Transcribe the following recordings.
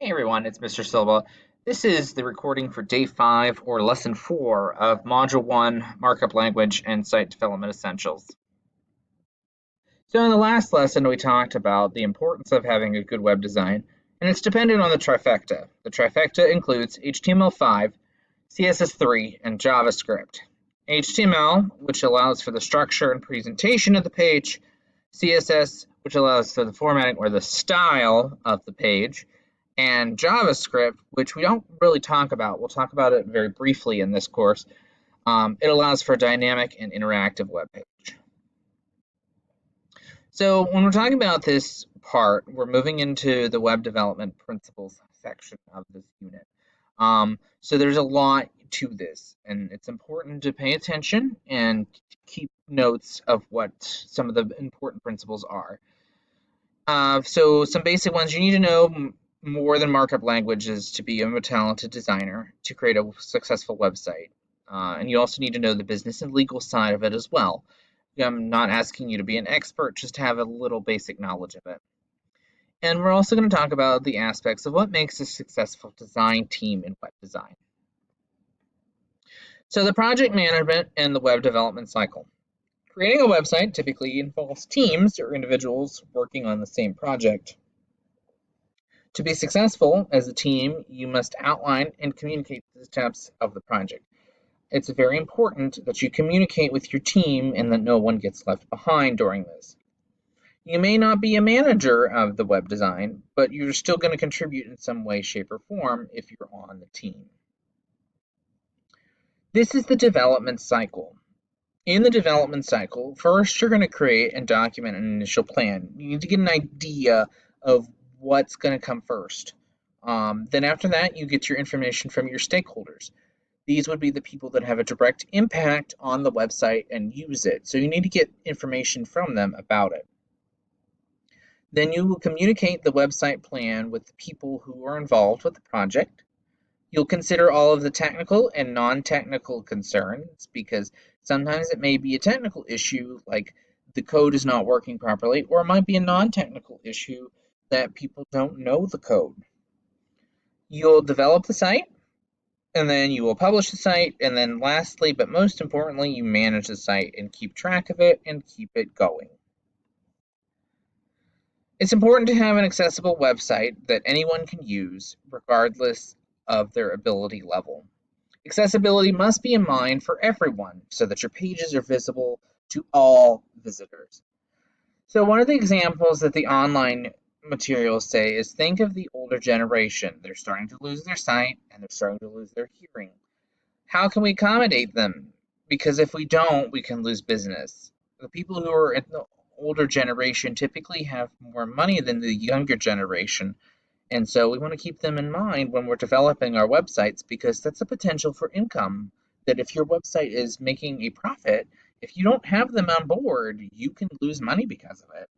Hey everyone, it's Mr. Silva. This is the recording for day 5 or lesson 4 of module 1, Markup Language and Site Development Essentials. So in the last lesson we talked about the importance of having a good web design, and it's dependent on the trifecta. The trifecta includes HTML5, CSS3, and JavaScript. HTML, which allows for the structure and presentation of the page, CSS, which allows for the formatting or the style of the page, and JavaScript, which we don't really talk about. We'll talk about it very briefly in this course. It allows for a dynamic and interactive web page. So when we're talking about this part, we're moving into the web development principles section of this unit. So there's a lot to this, and it's important to pay attention and keep notes of what some of the important principles are. So some basic ones: you need to know more than markup languages to be a talented designer to create a successful website. And you also need to know the business and legal side of it as well. I'm not asking you to be an expert, just have a little basic knowledge of it. And we're also going to talk about the aspects of what makes a successful design team in web design. So the project management and the web development cycle. Creating a website typically involves teams or individuals working on the same project. To be successful as a team, you must outline and communicate the steps of the project. It's very important that you communicate with your team and that no one gets left behind during this. You may not be a manager of the web design, but you're still going to contribute in some way, shape, or form if you're on the team. This is the development cycle. In the development cycle, first you're going to create and document an initial plan. You need to get an idea of what's going to come first. Then after that, you get your information from your stakeholders. These would be the people that have a direct impact on the website and use it. So you need to get information from them about it. Then you will communicate the website plan with the people who are involved with the project. You'll consider all of the technical and non-technical concerns, because sometimes it may be a technical issue like the code is not working properly, or it might be a non-technical issue that people don't know the code. You'll develop the site, and then you will publish the site, and then lastly, but most importantly, you manage the site and keep track of it and keep it going. It's important to have an accessible website that anyone can use, regardless of their ability level. Accessibility must be in mind for everyone so that your pages are visible to all visitors. So one of the examples that the online materials say is, think of the older generation. They're starting to lose their sight and they're starting to lose their hearing. How can we accommodate them? Because if we don't, we can lose business. The people who are in the older generation typically have more money than the younger generation. And so we want to keep them in mind when we're developing our websites, because that's a potential for income, that if your website is making a profit, if you don't have them on board, you can lose money because of it.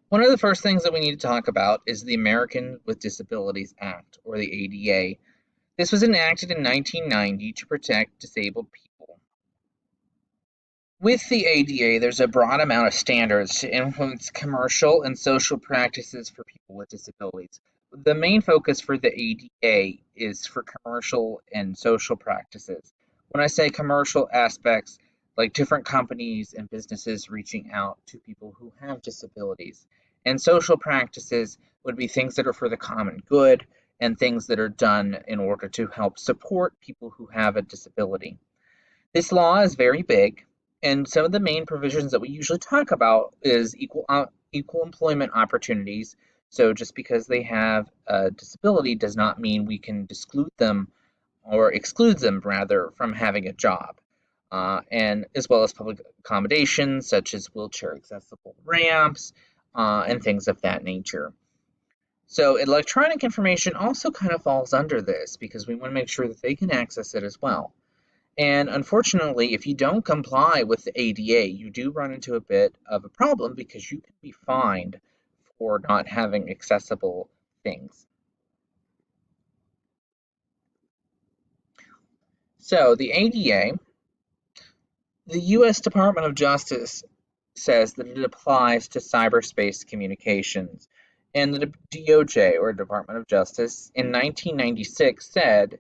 One of the first things that we need to talk about is the American with Disabilities Act, or the ADA. This was enacted in 1990 to protect disabled people. With the ADA, there's a broad amount of standards to influence commercial and social practices for people with disabilities. The main focus for the ADA is for commercial and social practices. When I say commercial aspects, like different companies and businesses reaching out to people who have disabilities. And social practices would be things that are for the common good and things that are done in order to help support people who have a disability. This law is very big. And some of the main provisions that we usually talk about is equal employment opportunities. So just because they have a disability does not mean we can exclude them rather from having a job. And as well as public accommodations such as wheelchair accessible ramps and things of that nature. So electronic information also kind of falls under this, because we want to make sure that they can access it as well. And unfortunately, if you don't comply with the ADA, you do run into a bit of a problem, because you can be fined for not having accessible things. So the ADA, the U.S. Department of Justice says that it applies to cyberspace communications. And the DOJ, or Department of Justice, in 1996 said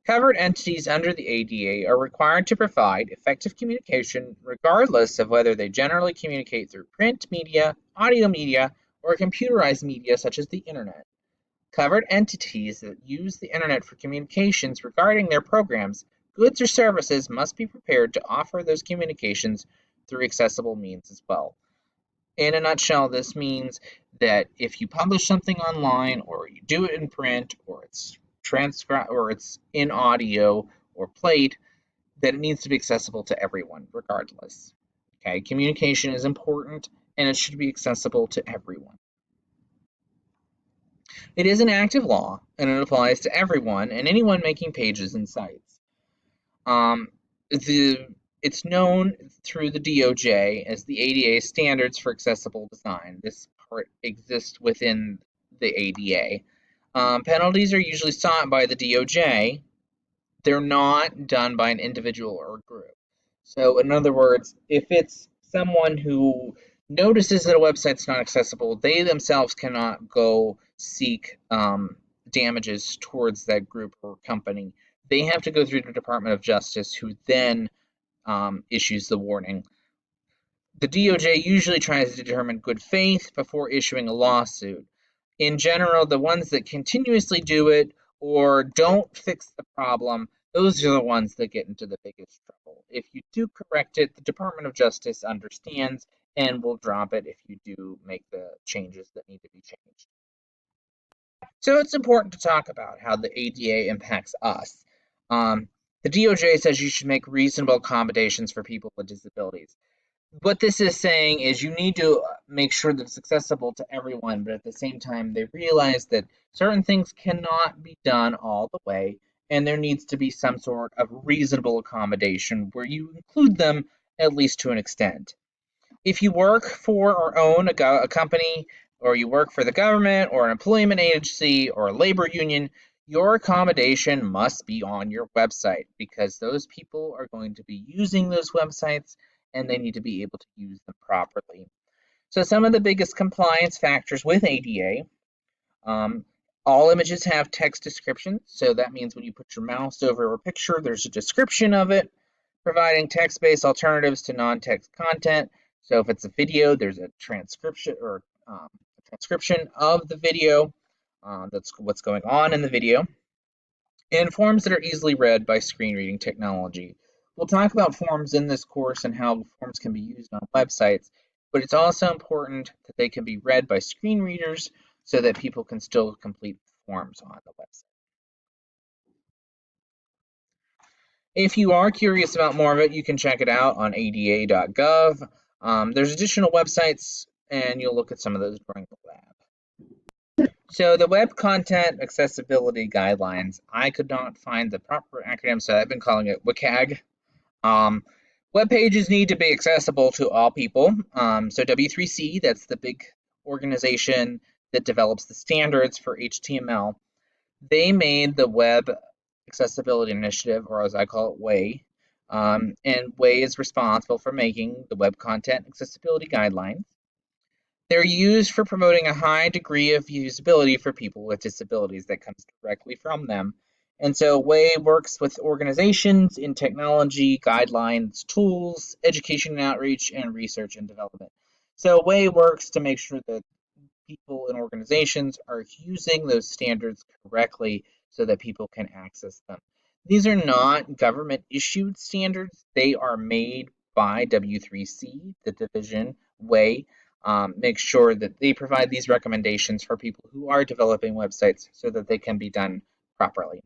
covered entities under the ADA are required to provide effective communication regardless of whether they generally communicate through print media, audio media, or computerized media such as the internet. Covered entities that use the internet for communications regarding their programs, goods, or services must be prepared to offer those communications through accessible means as well. In a nutshell, this means that if you publish something online or you do it in print or it's transcribed or it's in audio or played, that it needs to be accessible to everyone regardless. Okay, communication is important and it should be accessible to everyone. It is an active law and it applies to everyone and anyone making pages and sites. Um, it's known through the DOJ as the ADA Standards for Accessible Design. This part exists within the ADA. Penalties are usually sought by the DOJ. They're not done by an individual or group. So, in other words, if it's someone who notices that a website's not accessible, they themselves cannot go seek damages towards that group or company. They have to go through the Department of Justice, who then issues the warning. The DOJ usually tries to determine good faith before issuing a lawsuit. In general, the ones that continuously do it or don't fix the problem, those are the ones that get into the biggest trouble. If you do correct it, the Department of Justice understands and will drop it if you do make the changes that need to be changed. So it's important to talk about how the ADA impacts us. The DOJ says you should make reasonable accommodations for people with disabilities. What this is saying is you need to make sure that it's accessible to everyone, but at the same time, they realize that certain things cannot be done all the way, and there needs to be some sort of reasonable accommodation where you include them at least to an extent. If you work for or own a company, or you work for the government, or an employment agency, or a labor union, your accommodation must be on your website because those people are going to be using those websites and they need to be able to use them properly. So, some of the biggest compliance factors with ADA, all images have text descriptions. So, that means when you put your mouse over a picture, there's a description of it, providing text based alternatives to non text content. So if it's a video, there's a transcription or a transcription of the video. That's what's going on in the video. And forms that are easily read by screen reading technology. We'll talk about forms in this course and how forms can be used on websites, but it's also important that they can be read by screen readers so that people can still complete forms on the website. If you are curious about more of it, you can check it out on ada.gov. There's additional websites, and you'll look at some of those during the lab. So the Web Content Accessibility Guidelines, I could not find the proper acronym, so I've been calling it WCAG. Web pages need to be accessible to all people. So W3C, that's the big organization that develops the standards for HTML. They made the Web Accessibility Initiative, or as I call it, WAY. And WAY is responsible for making the Web Content Accessibility Guidelines. They're used for promoting a high degree of usability for people with disabilities that comes directly from them. And so WAY works with organizations in technology, guidelines, tools, education and outreach, and research and development. So WAY works to make sure that people and organizations are using those standards correctly so that people can access them. These are not government issued standards. They are made by W3C, the division WAY. Make sure that they provide these recommendations for people who are developing websites so that they can be done properly.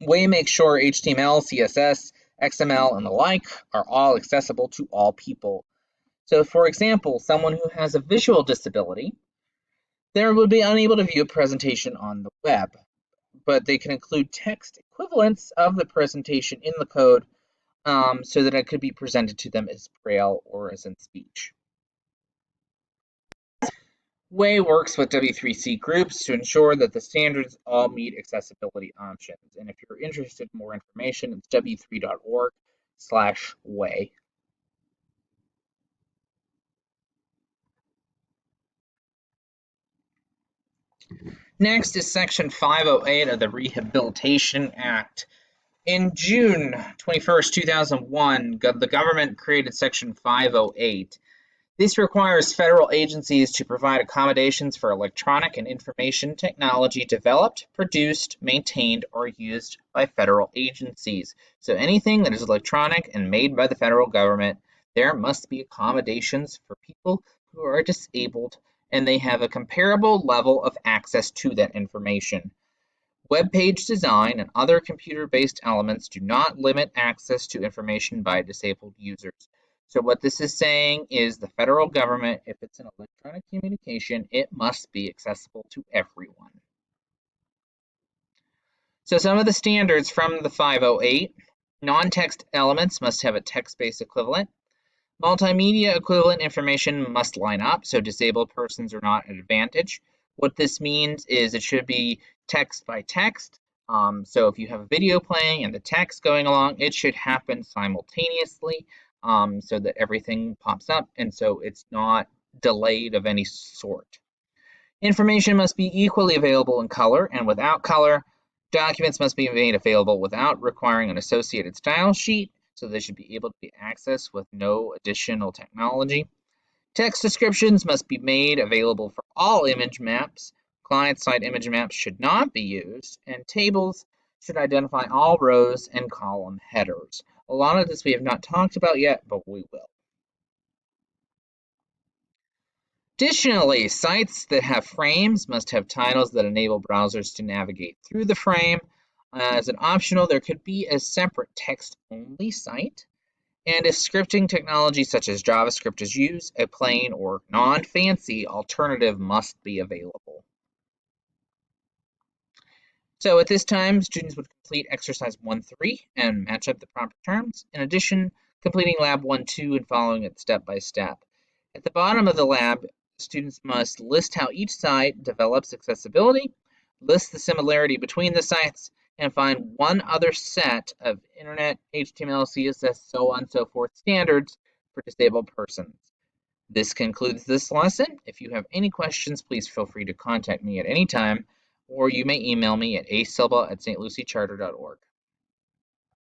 WAY makes sure HTML, CSS, XML, and the like are all accessible to all people. So, for example, someone who has a visual disability, they would be unable to view a presentation on the web, but they can include text equivalents of the presentation in the code so that it could be presented to them as braille or as in speech. WAY works with W3C groups to ensure that the standards all meet accessibility options. And if you're interested in more information, it's w3.org/WAY. Next is Section 508 of the Rehabilitation Act. In June 21st, 2001, the government created Section 508. This requires federal agencies to provide accommodations for electronic and information technology developed, produced, maintained, or used by federal agencies. So anything that is electronic and made by the federal government, there must be accommodations for people who are disabled and they have a comparable level of access to that information. Web page design and other computer-based elements do not limit access to information by disabled users. So what this is saying is the federal government, if it's an electronic communication, it must be accessible to everyone. So some of the standards from the 508, non-text elements must have a text-based equivalent. Multimedia equivalent information must line up, so disabled persons are not at an advantage. What this means is it should be text by text. So if you have a video playing and the text going along, it should happen simultaneously so that everything pops up and so it's not delayed of any sort. Information must be equally available in color and without color. Documents must be made available without requiring an associated style sheet, so they should be able to be accessed with no additional technology. Text descriptions must be made available for all image maps. Client-side image maps should not be used, and tables should identify all rows and column headers. A lot of this we have not talked about yet, but we will. Additionally, sites that have frames must have titles that enable browsers to navigate through the frame. As an optional, there could be a separate text-only site. And if scripting technology such as JavaScript is used, a plain or non-fancy alternative must be available. So at this time, students would complete exercise 1-3 and match up the proper terms. In addition, completing lab 1-2 and following it step by step. At the bottom of the lab, students must list how each site develops accessibility, list the similarity between the sites, and find one other set of Internet, HTML, CSS, so on and so forth standards for disabled persons. This concludes this lesson. If you have any questions, please feel free to contact me at any time, or you may email me at asilva@stluciecharter.org.